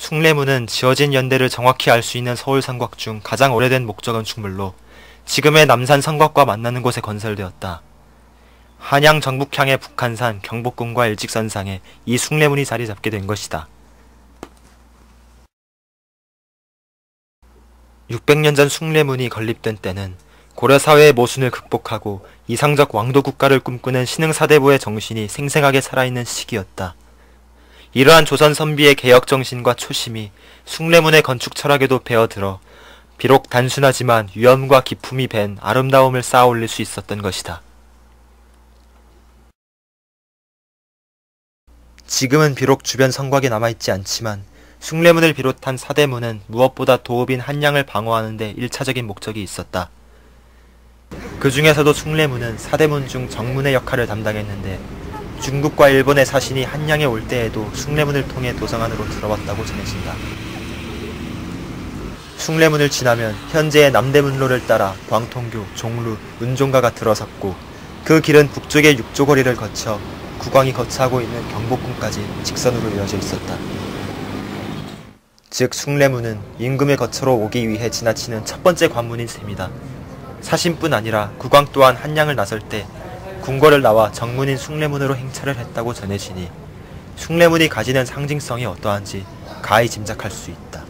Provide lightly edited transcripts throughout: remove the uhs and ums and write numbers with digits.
숭례문은 지어진 연대를 정확히 알 수 있는 서울 성곽 중 가장 오래된 목조 건축물로 지금의 남산 성곽과 만나는 곳에 건설되었다. 한양 정북향의 북한산, 경복궁과 일직선상에 이 숭례문이 자리 잡게 된 것이다. 600년 전 숭례문이 건립된 때는 고려사회의 모순을 극복하고 이상적 왕도 국가를 꿈꾸는 신흥사대부의 정신이 생생하게 살아있는 시기였다. 이러한 조선 선비의 개혁 정신과 초심이 숭례문의 건축 철학에도 배어들어 비록 단순하지만 위엄과 기품이 밴 아름다움을 쌓아 올릴 수 있었던 것이다. 지금은 비록 주변 성곽이 남아있지 않지만 숭례문을 비롯한 사대문은 무엇보다 도읍인 한양을 방어하는 데 1차적인 목적이 있었다. 그 중에서도 숭례문은 사대문 중 정문의 역할을 담당했는데 중국과 일본의 사신이 한양에 올 때에도 숭례문을 통해 도성 안으로 들어왔다고 전해진다. 숭례문을 지나면 현재의 남대문로를 따라 광통교, 종루, 문종가가 들어섰고 그 길은 북쪽의 육조거리를 거쳐 국왕이 거처하고 있는 경복궁까지 직선으로 이어져 있었다. 즉 숭례문은 임금의 거처로 오기 위해 지나치는 첫 번째 관문인 셈이다. 사신뿐 아니라 국왕 또한 한양을 나설 때 궁궐을 나와 정문인 숭례문으로 행차를 했다고 전해지니 숭례문이 가지는 상징성이 어떠한지 가히 짐작할 수 있다.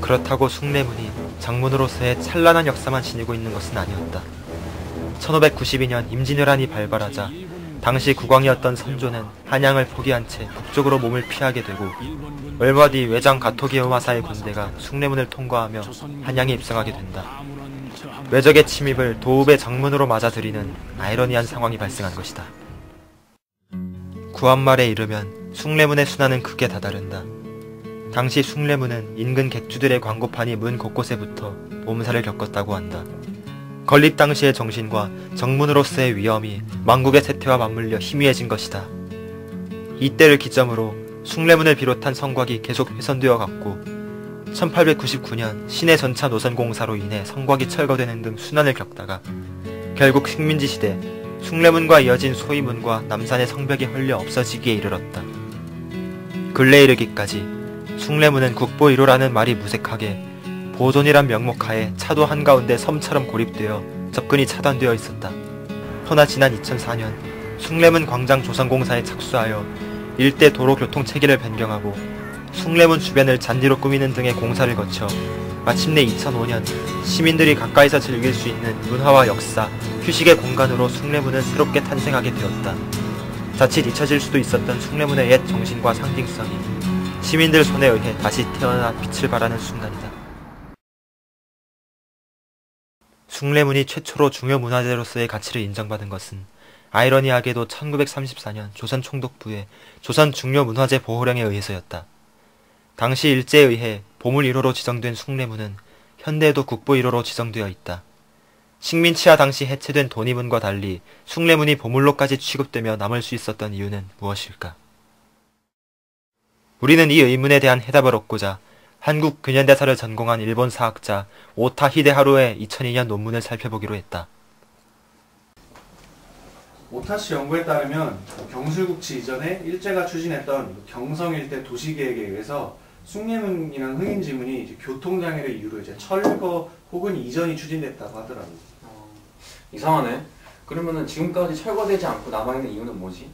그렇다고 숭례문이 정문으로서의 찬란한 역사만 지니고 있는 것은 아니었다. 1592년 임진왜란이 발발하자 당시 국왕이었던 선조는 한양을 포기한 채 북쪽으로 몸을 피하게 되고 얼마 뒤 외장 가토기요마사의 군대가 숭례문을 통과하며 한양에 입성하게 된다. 외적의 침입을 도읍의 정문으로 맞아들이는 아이러니한 상황이 발생한 것이다. 구한말에 이르면 숭례문의 순환은 크게 다다른다. 당시 숭례문은 인근 객주들의 광고판이 문 곳곳에 붙어 몸살을 겪었다고 한다. 건립 당시의 정신과 정문으로서의 위엄이 망국의 세태와 맞물려 희미해진 것이다. 이때를 기점으로 숭례문을 비롯한 성곽이 계속 훼손되어 갔고 1899년 시내 전차 노선 공사로 인해 성곽이 철거되는 등 순환을 겪다가 결국 식민지 시대 숭례문과 이어진 소위문과 남산의 성벽이 헐려 없어지기에 이르렀다. 근래 이르기까지 숭례문은 국보 1호라는 말이 무색하게 보존이란 명목하에 차도 한가운데 섬처럼 고립되어 접근이 차단되어 있었다. 허나 지난 2004년 숭례문 광장 조성공사에 착수하여 일대 도로 교통 체계를 변경하고 숭례문 주변을 잔디로 꾸미는 등의 공사를 거쳐 마침내 2005년 시민들이 가까이서 즐길 수 있는 문화와 역사, 휴식의 공간으로 숭례문은 새롭게 탄생하게 되었다. 자칫 잊혀질 수도 있었던 숭례문의 옛 정신과 상징성이 시민들 손에 의해 다시 태어나 빛을 발하는 순간이다. 숭례문이 최초로 중요문화재로서의 가치를 인정받은 것은 아이러니하게도 1934년 조선 총독부의 조선 중요문화재 보호령에 의해서였다. 당시 일제에 의해 보물 1호로 지정된 숭례문은 현대에도 국보 1호로 지정되어 있다. 식민치하 당시 해체된 돈이문과 달리 숭례문이 보물로까지 취급되며 남을 수 있었던 이유는 무엇일까? 우리는 이 의문에 대한 해답을 얻고자 한국 근현대사를 전공한 일본 사학자 오타 히데하루의 2002년 논문을 살펴보기로 했다. 오타씨 연구에 따르면 경술국치 이전에 일제가 추진했던 경성일대 도시계획에 의해서 숭례문이랑 흥인지문이 이제 교통장애를 이유로 이제 철거 혹은 이전이 추진됐다고 하더라고요. 이상하네. 그러면은 지금까지 철거되지 않고 남아있는 이유는 뭐지?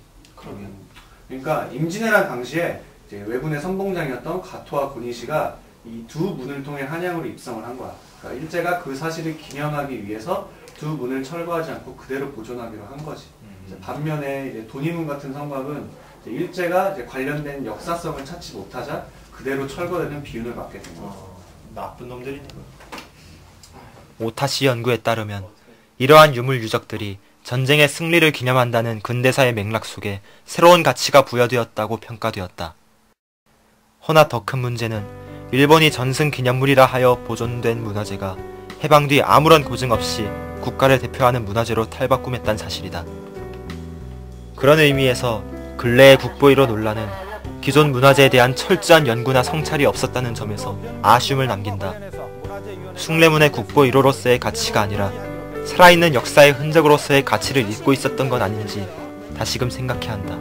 그러니까 임진왜란 당시에 이제 왜군의 선봉장이었던 가토와 고니시가 이 두 문을 통해 한양으로 입성을 한 거야. 그러니까 일제가 그 사실을 기념하기 위해서 두 문을 철거하지 않고 그대로 보존하기로 한 거지. 반면에 이제 돈이문 같은 성곽은 이제 일제가 이제 관련된 역사성을 찾지 못하자 그대로 철거되는 비윤을 맞게 된 거야. 나쁜 놈들이네. 오타씨 연구에 따르면 이러한 유물 유적들이 전쟁의 승리를 기념한다는 근대사의 맥락 속에 새로운 가치가 부여되었다고 평가되었다. 허나 더 큰 문제는 일본이 전승기념물이라 하여 보존된 문화재가 해방 뒤 아무런 고증 없이 국가를 대표하는 문화재로 탈바꿈했다는 사실이다. 그런 의미에서 근래의 국보 1호 논란은 기존 문화재에 대한 철저한 연구나 성찰이 없었다는 점에서 아쉬움을 남긴다. 숭례문의 국보 1호로서의 가치가 아니라 살아있는 역사의 흔적으로서의 가치를 잊고 있었던 건 아닌지 다시금 생각해야 한다.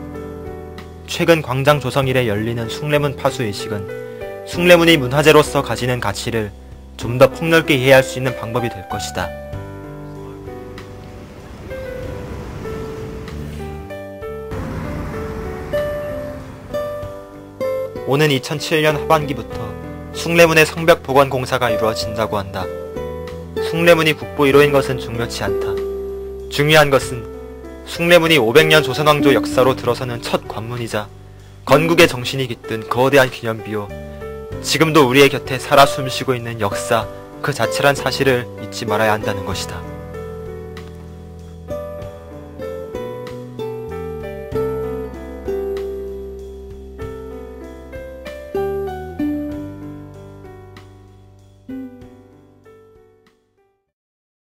최근 광장 조성일에 열리는 숭례문 파수 의식은 숭례문이 문화재로서 가지는 가치를 좀 더 폭넓게 이해할 수 있는 방법이 될 것이다. 오는 2007년 하반기부터 숭례문의 성벽 복원 공사가 이루어진다고 한다. 숭례문이 국보 1호인 것은 중요치 않다. 중요한 것은 숭례문이 500년 조선왕조 역사로 들어서는 첫 관문이자 건국의 정신이 깃든 거대한 기념비요, 지금도 우리의 곁에 살아 숨쉬고 있는 역사 그 자체란 사실을 잊지 말아야 한다는 것이다.